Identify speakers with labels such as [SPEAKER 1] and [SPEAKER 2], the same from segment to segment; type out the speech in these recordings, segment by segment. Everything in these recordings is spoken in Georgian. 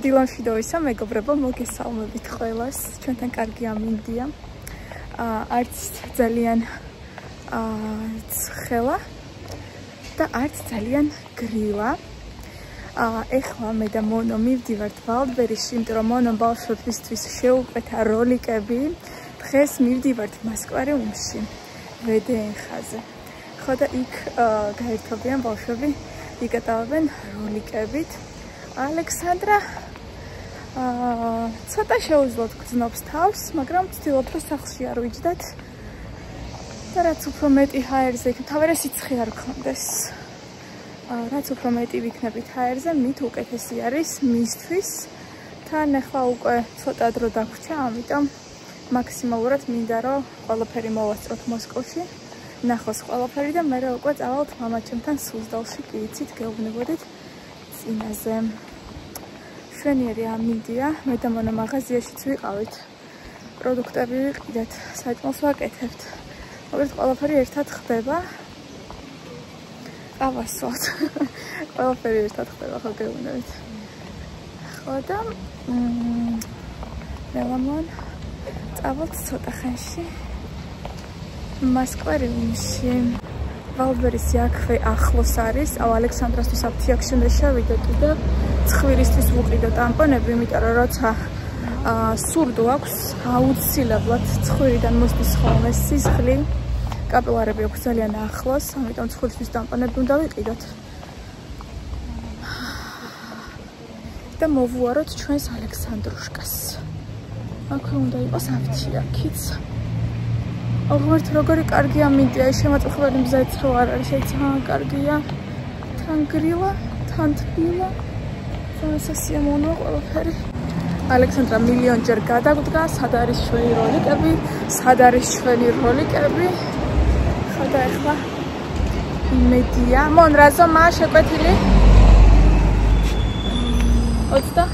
[SPEAKER 1] დილამში დავისა მეგობრებო, მოგესალმებით ყველას. ჩვენთან კარგი ამინდია. არც ძალიან ცხელა და არც ძალიან გრილა. ეხლა მე და მონო მივდივართ ვალდბერიში, იმიტომ რომ მონო ბავშვებისთვის შეუყვეთა როლიკები. დღეს მივდივართ მასკვარიუმში, ვდნხ-ზე. ხო და იქ გაერთობიან ბავშვები, იკატავებენ როლიკებით. ალექსანდრა ცოტა შეუძლოდ გრძნობს თავს, მაგრამ ვცდილობ რომ სახლში არ ვიჯდეთ. და რაც უფრო მეტი ჰაერზე იქნება, თავი სიცხე არ გქონდეს. რაც უფრო მეტი ვიქნებით ჰაერზე, მით უკეთესი არის მისთვის. თან ახლა უკვე ცოტა დრო დაგვრჩა, ამიტომ მაქსიმალურად მინდა რომ ყველაფერი მოვასწროთ მოსკოვში. ნახოს ყველაფერი და მე უკვე წავალთ მამაჩემთან სუზდალში, კი იცით, გეუბნებოდით წინაზე. შვენიერი ამინდია, მე და მონო მაღაზიაშიც ვიყავით. პროდუქტები ვიყიდეთ, საჭმელს ვაკეთებთ. მოკლედ ყველაფერი ერთად ხდება. ავასვათ. ყველაფერი ერთად ხდება, ხო გეუბნებით. ხო და მელამონ წავალთ ცოტა ხანში მასკვარიუმში. ვალდბერის აქვე ახლოს არის. ალექსანდრასთვის აფთიაქში უნდა შევიდეთ და ცხვირისთვის ვუყიდო ტამპონები, იმიტომ რომ როცა სურდო აქვს, აუცილებლად ცხვირიდან მოსდის ხოლმე სისხლი. კაპილარები აქვს ძალიან ახლოს, ამიტომ ცხვირისთვის ტამპონები უნდა ვიყიდოთ. და მოვუაროთ ჩვენს ალექსანდრუშკას. აქვე უნდა იყოს აფთიაქიც. ოღონდ როგორი კარგი ამინდია, შემაწუხებელი მზეც რო არ არის, ძალიან კარგია. თან გრილა, თან თბილა. ესეა მონო ყველაფერი. ალექსანდრა მილიონჯერ გადაგვდგა, სად არის ჩვენი როლიკები, სად არის ჩვენი როლიკები. ხო და ახლა იმედია. მონ რაზომაა შეკვეთილი? 20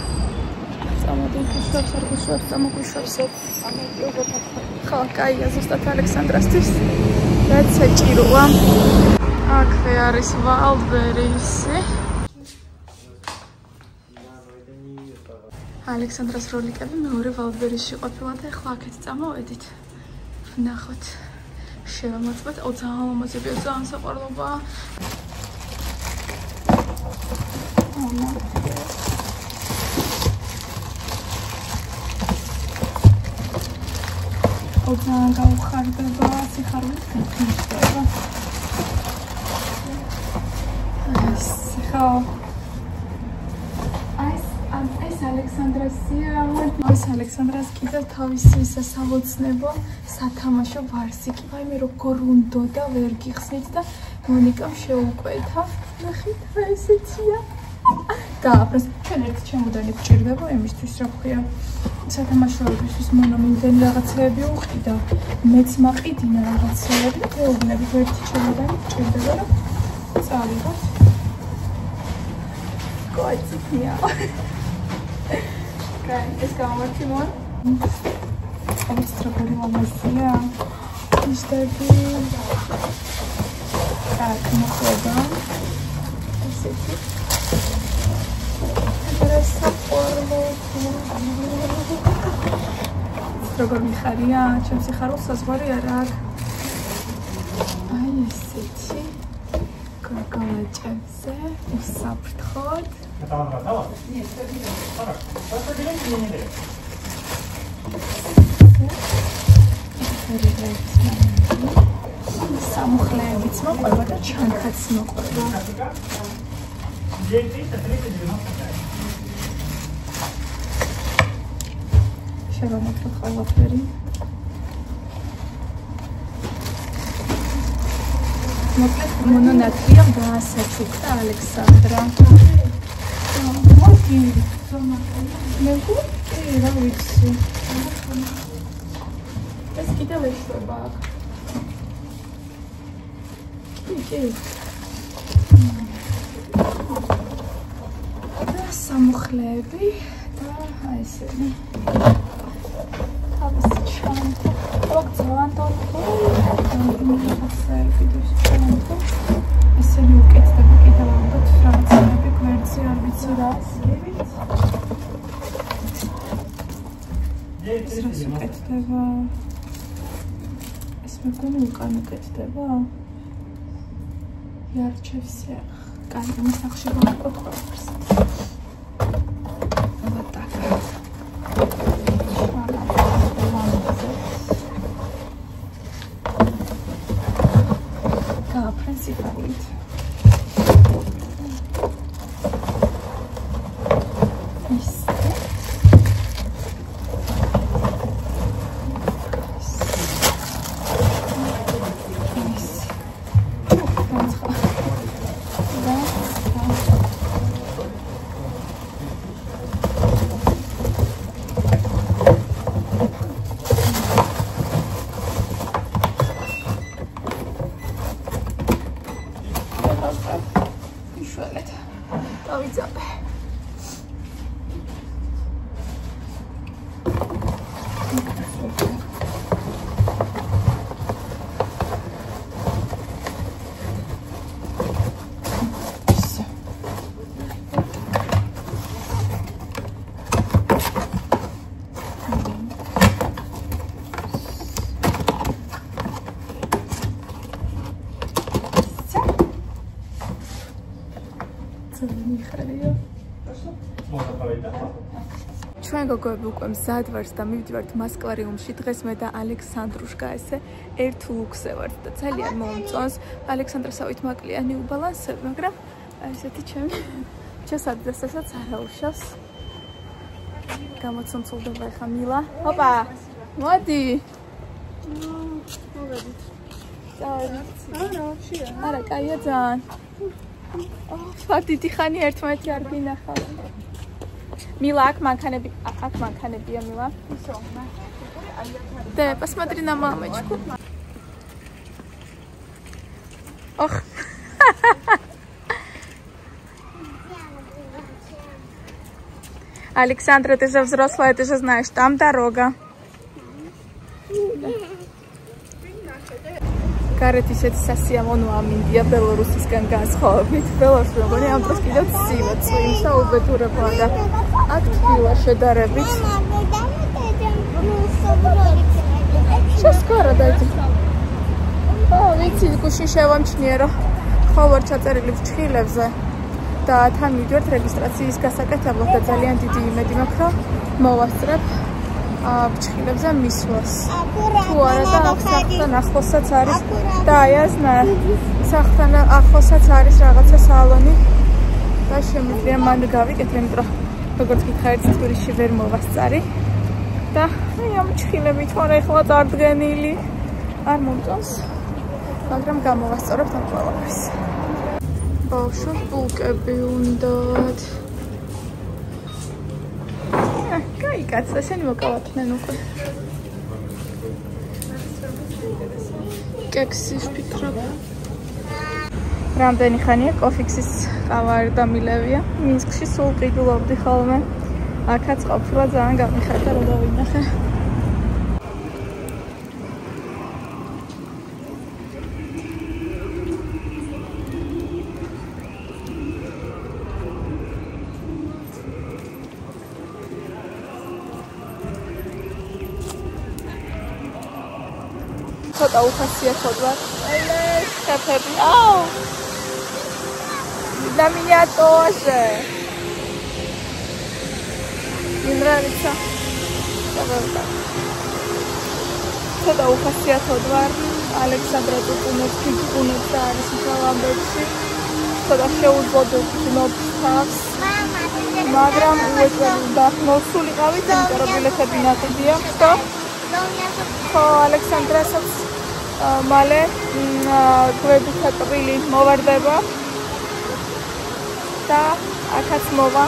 [SPEAKER 1] წამოდი ხუშობს, არ ხუშობს, წამოგვიშვებს. ხო, კაია ზუსტად ალექსანდრასთვის. რაც საჭიროა. აქვე არის ვალდბერისი. ალექსანდრას როლიკები მეორე ვალდბერიში ყოფილა და ახლა აქეთ წამოვედით. ვნახოთ. შევამოწმოთ, ძალიან ლამაზებია, ძალიან საყვარლობაა. ძალიან გაუხარდება, სიხარულით გაქნიდება. ეს ალექსანდრას კიდე თავისი სასამოცნებო სათამაშო ვარსიკი. ვაიმე როგორ უნდა და ვერ გიხსნით და მონიკამ შეუყვეთა. ნახეთ, ესეცია. და აპრეს ჩვენ ერთ ჩემოდანი გვჭირდება იმისთვის, რა ქვია, სათამაშოებისთვის მონო მინდენი რაღაცეები უყიდა. მეც მაყიდინა რაღაცეები და გეუბნებით ერთი ჩემოდანი გვჭირდება, რომ წავიღოთ. კოიცია. ეს გამარჯვი მონ. ეს როგორი მომასია. ისეთი. так, მოხდება. ესეთი. როგორ მიხარია, ჩემს სიხარულს საზღვარი არ აქვს. აი ესეთი. გაგავაჭებზე, უსაფრთხოდ. სამუხლეებიც მოყვება და ჩანქაც მოყვება. შევამოწმოთ ყველაფერი. მოკლედ მონონატრიამ დაასაჩუქრა ალექსანდრა. მოდი, მე გუჩი რა ვიცი. ეს კიდევ ეშვება აქ. კი. და სამუხლეები და აი ესენი. თავისი ჩანთა. ძალიან დავთვალე. ესენი უკეთდება კიდევ ალბათ რაღაცები გვერდზე არ ვიცი რა. ეს რას უკეთდება? ეს მეგონი უკან უკეთდება? იარჩევსია. კაი, მოსახში ვაკეთებ ყველაფერს. Вот так. Да, принципиально. ჩვენ გოგოები უკვე მზად ვართ და მივდივართ მასკვარიუმში. დღეს მე და ალექსანდრუშკა ესე ერთ ლუქსზე ვართ და ძალიან მომწონს. ალექსანდრასავით მაკლიანი უბალანსები, მაგრამ ესეთი ჩემს ადრესასაც არა უშავს. გამოცემულდება ხა მილა. ჰოპა! მოდი. მოგედით. არა, კაია ძალიან. ფაქტი ხანი ერთმანეთი არ გინახავ. Мила, как манканебия, Мила? Да, посмотри на мамочку. Ох. Александра, ты же взрослая, ты же знаешь, там дорога. გარეთ ისეთი სასიამოვნოა მინდია ბელორუსისგან განსხვავებით. ბელორუსი მეგონი ამ დროს კიდევ ცივად წვიმს და უბედურებაა და აქ თბილა შედარებით. Что скоро дойдем? ვიცი, გუშინ შევამჩნიე, რომ ხო ვარ ჩაწერილი ფრჩხილებზე და თან მივდივართ რეგისტრაციის გასაკეთებლად და ძალიან დიდი იმედი მაქვს, რომ მოვასწრებ ფრჩხილებზე მისვლას. თუ არა და სახლთან ახლოსაც არის და აი აზნა სახლთან ახლოსაც არის რაღაცა სალონი და შემიძლია მან გავიკეთე, იმიტომ რომ როგორც გითხარით თბილისში ვერ მოვასწარი და აი ამ ფრჩხილებით ვარ ახლა წარდგენილი. არ მომწონს, მაგრამ გამოვასწორებთ ამ ყველაფერს. ბავშვებს ბულკები უნდათ. კაი კაცო, ესენი მოკავათნენ უკვე. კექსი ვფიქრობ. რამდენი ხანია კოფიქსის ყავა არ დამილევია. მინსკში სულ ყიდულობდი ხოლმე. აქაც ყოფილა ძალიან გამიხარდა რომ დავინახე. ცოტა უხასიათოდ ვარ. ხეფები. აუ! На меня тоже. Не нравится. ცოტა უხასიათოდ ვარ. ალექსანდრა ტუკუნებს და არის მთავარებში. ცოტა შეუძლებელობ თავს. მაგრამ უეჭველი და მოსულიყავით, იმიტომ რომ ბილეთები ნაკლია. ხო, ალექსანდრასაც მალე გვერდითა კბილი მოვარდება და აქაც მოვა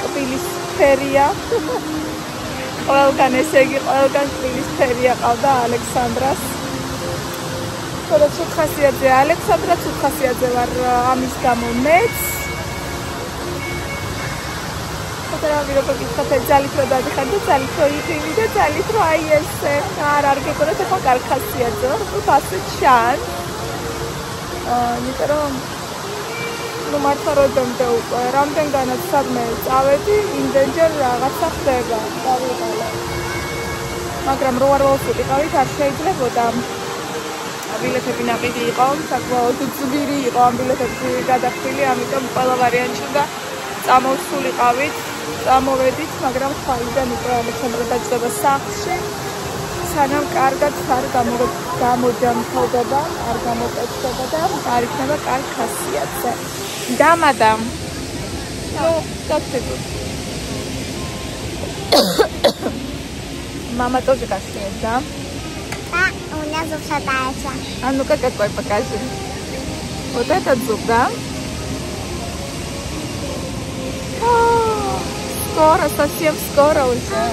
[SPEAKER 1] კბილის ფერია. ყველგან ესე იგი, ყველგან კბილის ფერია ყავდა ალექსანდრას. ხოდა ცუთხასიათზე ალექსანდრა, ცუთხასიათზე ვარ ამის გამო მეც. როგორ გიხდეთ ძალით რომ დადიხარ და ძალით რომ იყივი და ძალით რომ აი ესე არ გეკონათ ახლა კარგხასიათზე ვარ ასე ჩან იმიტომ რომ ნუ მართლა როდემდე უკვე რამდენგანაც სადმე წავედი იმდენჯერ რაღაცა ხდება დავიღალე მაგრამ რო არ ვიყავით, არ შეიძლებოდა. ბილეთები ნაყიდი იყო, საკმაოდ ძვირი იყო ამ ბილეთებში გადახდილი, ამიტომ ყველა ვარიანტი უნდა წამოვსულიყავით, წამოვედით, მაგრამ ხვალიდან უკვე ალექსანდრე დაჯდება სახლში. სანამ კარგად არ გამოჯანმრთელდება, არ გამოკეთდება და არ იქნება კარგ ხასიათზე. დამადამ. ნუ, დაგწევ. Мама тоже кашляет, да?
[SPEAKER 2] Да, у меня зуб шатается.
[SPEAKER 1] А ну-ка какой покажи. Вот этот зуб, да? Скоро, совсем скоро уже.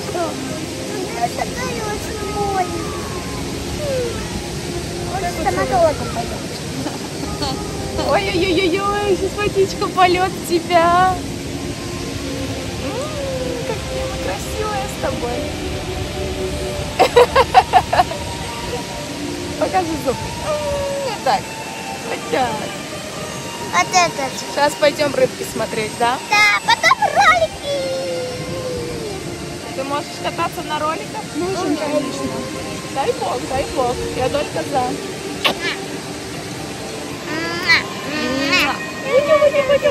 [SPEAKER 2] Что? Это очень больно. Вот стоматологом пойдем.
[SPEAKER 1] Ой-ой-ой-ой, сейчас водичка полет в тебя. Какие мы красивые с тобой. Покажи зуб. Не так. Вот так.
[SPEAKER 2] Вот этот.
[SPEAKER 1] Сейчас пойдем рыбки смотреть, да?
[SPEAKER 2] Да, потом ролики.
[SPEAKER 1] Ты можешь кататься на роликах?
[SPEAKER 2] Можем, конечно.
[SPEAKER 1] Дай бог. Я только за.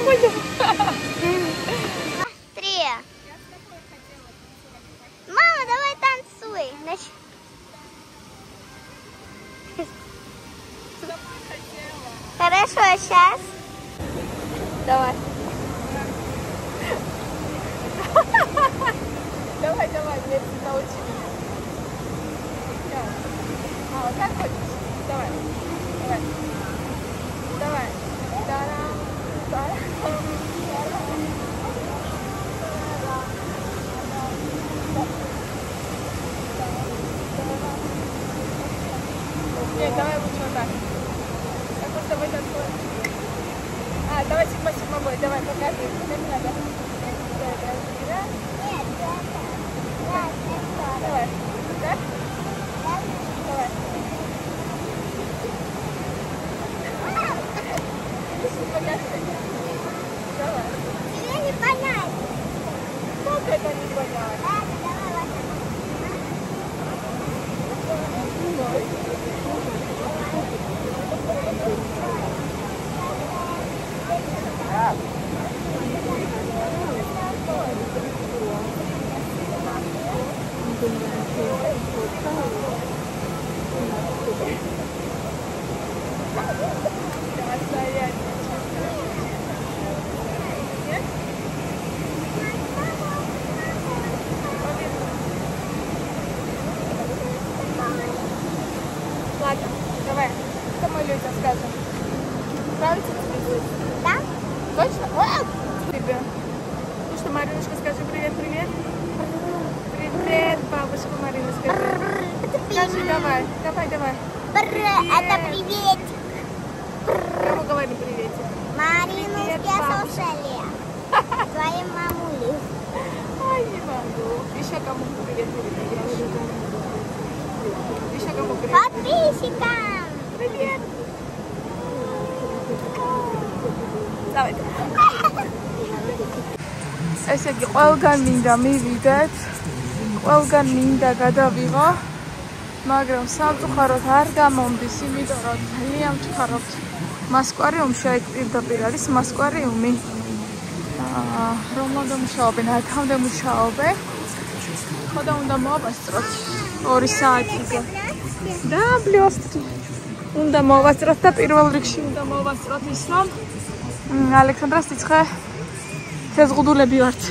[SPEAKER 1] Пойдем.
[SPEAKER 2] Три. Мама, давай танцуй. Хорошо, сейчас.
[SPEAKER 1] Давай. Давай, нет, научи меня. Мама, как хочешь? Давай. Нет, давай лучше вот так. Как мы с тобой танцуем? Давай сигма бой, давай, покажи. Как надо.
[SPEAKER 2] Нет,
[SPEAKER 1] Давай. Так? Давай. Покажи. Давай.
[SPEAKER 2] Тебе не понять.
[SPEAKER 1] Как это не понять? Ладно, давай, что мы людям скажем? Нравится тебе?
[SPEAKER 2] Да?
[SPEAKER 1] Точно? Тебе. Ну что, Мариночка, скажи привет. Привет, бабушка Марина, скажи. Скажи, давай.
[SPEAKER 2] Это привет.
[SPEAKER 1] Кому говори приветик?
[SPEAKER 2] Маринушке слушали. Твоей мамуле.
[SPEAKER 1] Ай, не могу. Еще кому привет передаешь? Еще кому привет?
[SPEAKER 2] Подписчикам.
[SPEAKER 1] Привет. Давай. ესე იგი, ყველგან მინდა მივიდეთ, ყველგან მინდა გადავიღო, მაგრამ სამწუხაროდ არ გამომდის, იმიტომ რომ ძალიან ვჩქარობთ. მასკვარიუმში აი პირდაპირ არის მასკვარიუმი. რომ უნდა მუშაობენ, აქამდე მუშაობენ. ხო და უნდა მოვასწროთ 2 საათზე. და ბლიოსტრი. უნდა მოვასწროთ და პირველ რიგში უნდა მოვასწროთ ის, რომ ალექსანდრას სიცხე შეზღუდულები ვართ.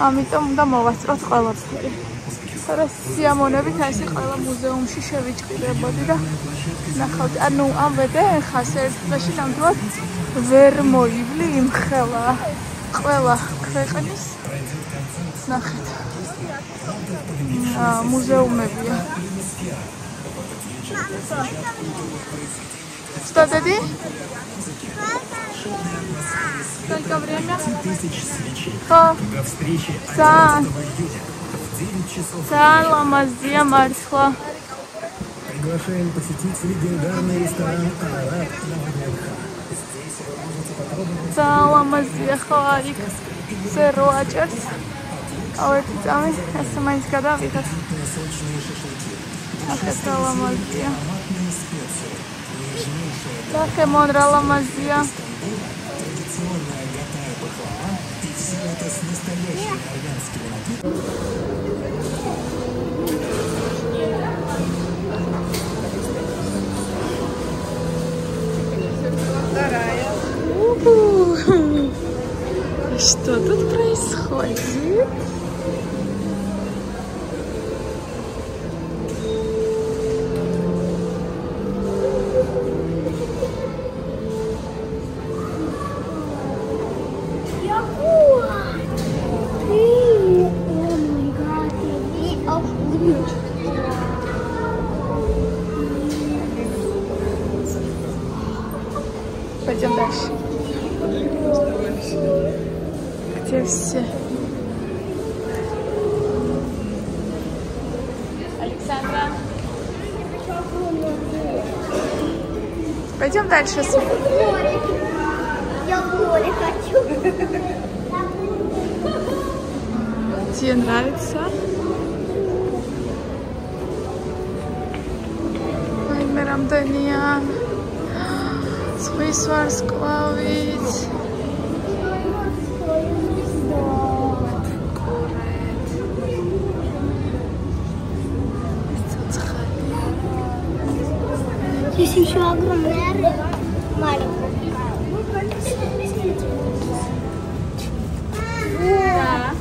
[SPEAKER 1] ამიტომ უნდა მოვასწროთ ყველაფერი. რა სიამონებით აი ესე ყველა მუზეუმში შევიჭირებოდი და ნახავთ, ანუ ამბედე ხას ერთ დღეში ნამდვილად ვერ მოივლი იმხელა ყველა ქვეყნის ნახეთ. მუზეუმებია. Что, Дади? Сколько время? До встречи. Саламазия Марсла.
[SPEAKER 3] Приглашаем посетить легендарный ресторан «Арарат» на ВДНХ. Здесь вы можете попробовать...
[SPEAKER 1] Саламазия Харик. Серуачерс. ერთი წამი, ასე მაინც გადავიღეთ. აქეთ რა ლამაზია. Лахемон რა ლამაზია. Что тут происходит? Пойдем дальше. Где все? Александра. Пойдем дальше.
[SPEAKER 2] Я в море хочу.
[SPEAKER 1] Тебе нравится? Ой, Мерамдания. Სხვის ვარსკვლავით.
[SPEAKER 2] Здесь еще огромная рыба. Маленькая.
[SPEAKER 1] Да.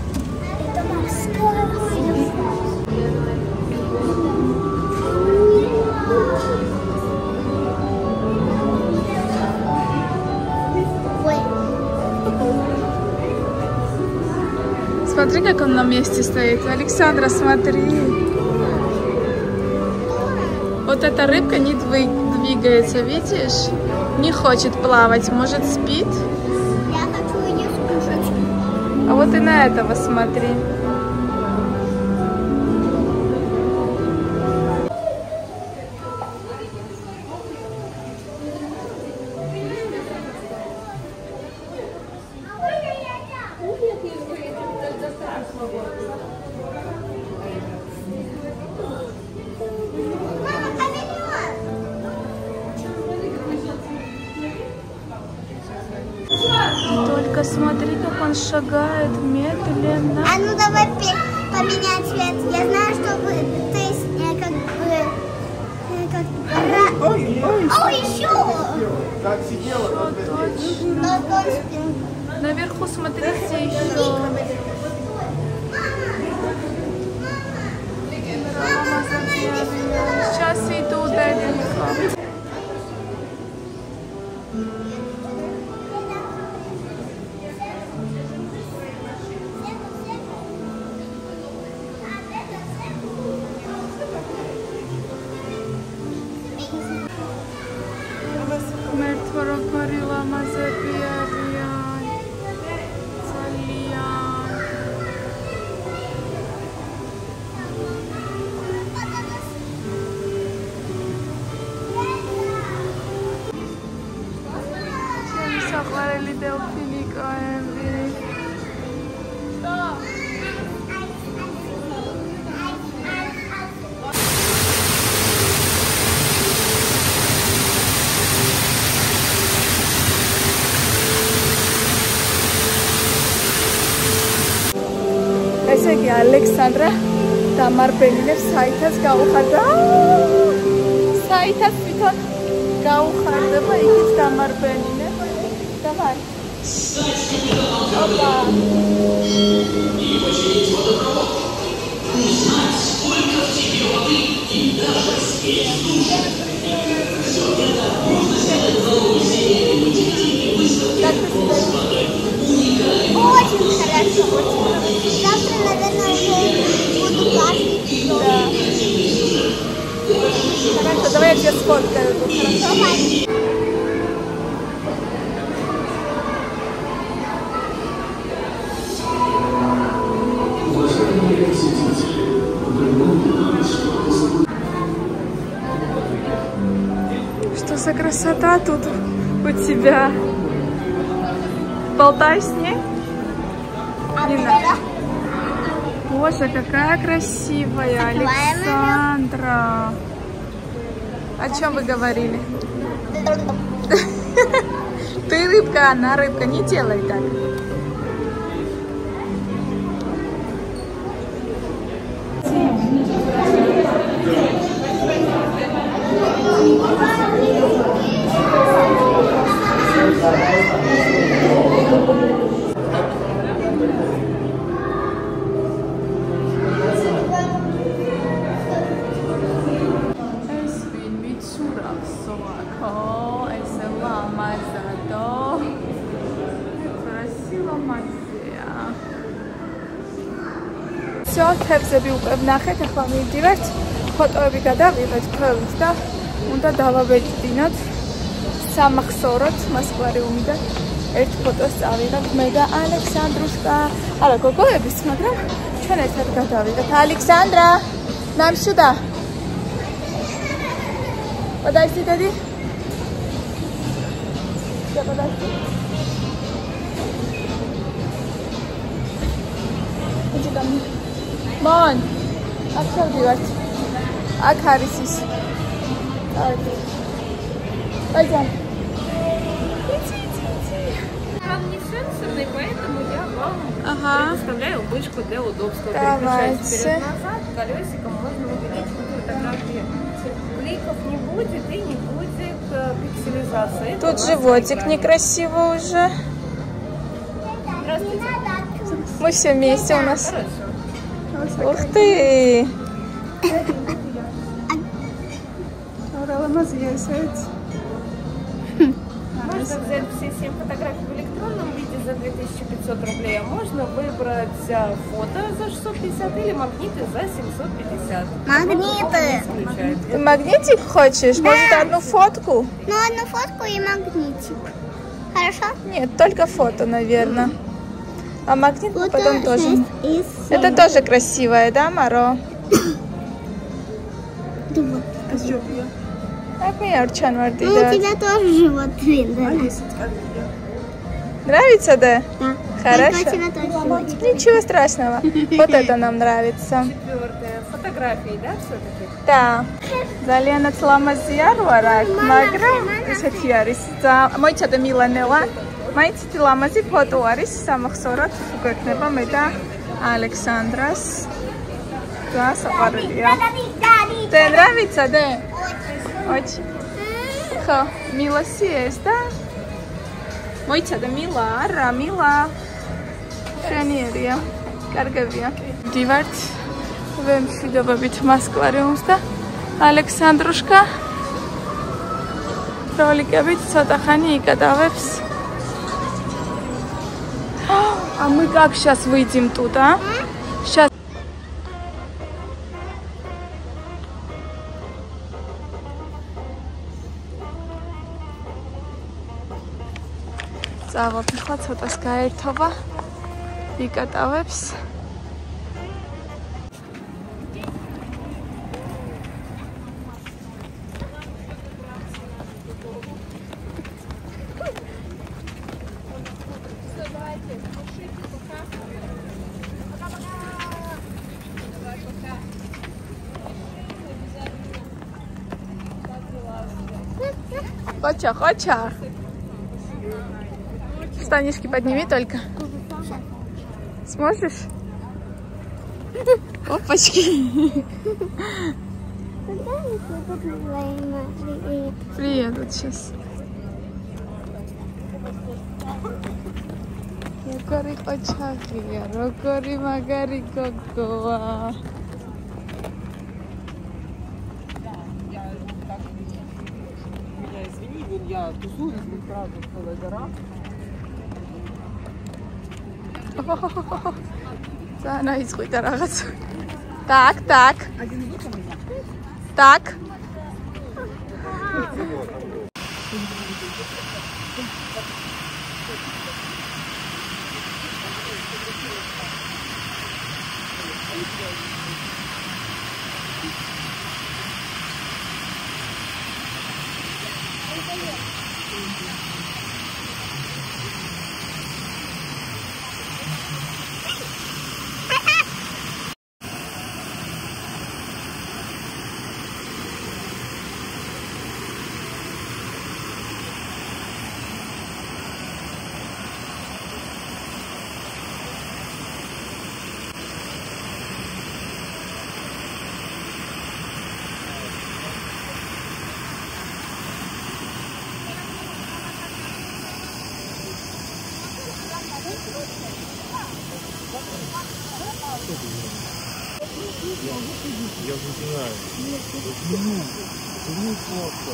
[SPEAKER 2] Это морская рыба.
[SPEAKER 1] Смотри, как он на месте стоит. Александра, смотри. Вот эта рыбка не двигается, видишь? Не хочет плавать, может спит.
[SPEAKER 2] Я хочу ее скушать.
[SPEAKER 1] А вот и на этого смотри. Только смотри, как он шагает медленно.
[SPEAKER 2] А ну давай поменять цвет. Я знаю, что вы, то есть Ой, еще!
[SPEAKER 4] Как сидела,
[SPEAKER 1] Точно. Наверху смотрите еще. Сейчас иду далеко. მერტვაროფარი ლამაზები არიან. ძალიან. ჩემი საყვარელი დელფინიკოები. ესე იგი ალექსანდრა დამარბენილებს საითას გაუხარდა. საითას თვითონ გაუხარდება, იქით დამარბენილებს. Давай. Опа.
[SPEAKER 2] Очень хорошо. Завтра, наверное, уже буду плавать.
[SPEAKER 1] Да. Хорошо, давай я тебя сфоткаю. Хорошо?
[SPEAKER 2] Давай.
[SPEAKER 1] Что за красота тут у тебя? Болтай с ней? Не надо. Боже, какая красивая Александра. О чем вы говорили? Ты рыбка, она рыбка. Не делай так. Всё, თევზები უკვე ვნახეთ, ახლა მივდივართ, ფოტოები გადავიღეთ ყველით და უნდა დავაბეჭდინოთ სამახსოვროთ მასაკვარიუმიდან. ერთ ფოტოს წავიღებ მე და ალექსანდრუშკა. არა, გოგოების, მაგრამ ჩვენ ერთად გადავიღეთ. ალექსანდრა, нам сюда. Подойди, Дади. Я подойду. Иди ко мне. Мон, აქ ვიდივართ. აქ არის ის. Пойдем.
[SPEAKER 5] Он не сенсорный, поэтому я вам предоставляю вышку для удобства. Переключаясь вперед-назад, колесиком можно увеличить фотографии. Кликов не будет и не будет пикселизации.
[SPEAKER 1] Тут животик некрасивый уже.
[SPEAKER 5] Здравствуйте.
[SPEAKER 1] Мы все вместе у нас.
[SPEAKER 5] Хорошо.
[SPEAKER 1] Ух ты!
[SPEAKER 5] Можно взять все 7 фотографий в электронном виде за 2500 рублей, а можно выбрать фото за 650 или магниты за 750.
[SPEAKER 2] Магниты.
[SPEAKER 1] Ты магнитик хочешь?
[SPEAKER 2] Да.
[SPEAKER 1] Может, одну фотку?
[SPEAKER 2] Ну, одну фотку и магнитик. Хорошо?
[SPEAKER 1] Нет, только фото, наверное. А магнит
[SPEAKER 2] Фото
[SPEAKER 1] потом тоже.
[SPEAKER 2] 6 из 7.
[SPEAKER 1] Это тоже красивое, да, Маро? Так меня урчан
[SPEAKER 2] Ну, у тебя тоже живот длинный.
[SPEAKER 1] Нравится, да?
[SPEAKER 2] Да.
[SPEAKER 1] Хорошо.
[SPEAKER 2] Только у тебя тоже животик.
[SPEAKER 1] Ничего страшного. Вот это нам нравится.
[SPEAKER 5] Четвертое. Фотографии, да, все-таки?
[SPEAKER 1] Да. Залианაც ლამაზი არ ვარ აქ, მაგრამ ესეთი არის. მოიცადე მილანელა. მაინც ისეთი ლამაზი ფოტო არის სამახსოვრად გვექნება მე და ალექსანდრას. და საყვარელია. Te nравится, да? Очень. ხო, მილასი ეს და მოიცადე მილა, არა, მილა. შენიერია. კარგებია. დივართ ვემშვიდობებით მასაკვარიუმს და ალექსანდრუშკა როლიკებით ცოტა ხანი იკატავებს. А мы как сейчас выйдем туда? Сейчас. წავალთ ახლა ცოტას გაერთობა. იკატავებს. Хоча, хоча. Штанишки подними только. Сможешь? Опачки. Приедут сейчас. Рокори почахия, рокори магари кокоа.
[SPEAKER 5] Я тусуюсь, мы сразу целая гора.
[SPEAKER 1] Она изгойда რაღაც. Так, так. Так.
[SPEAKER 4] Я не знаю. Ну, просто.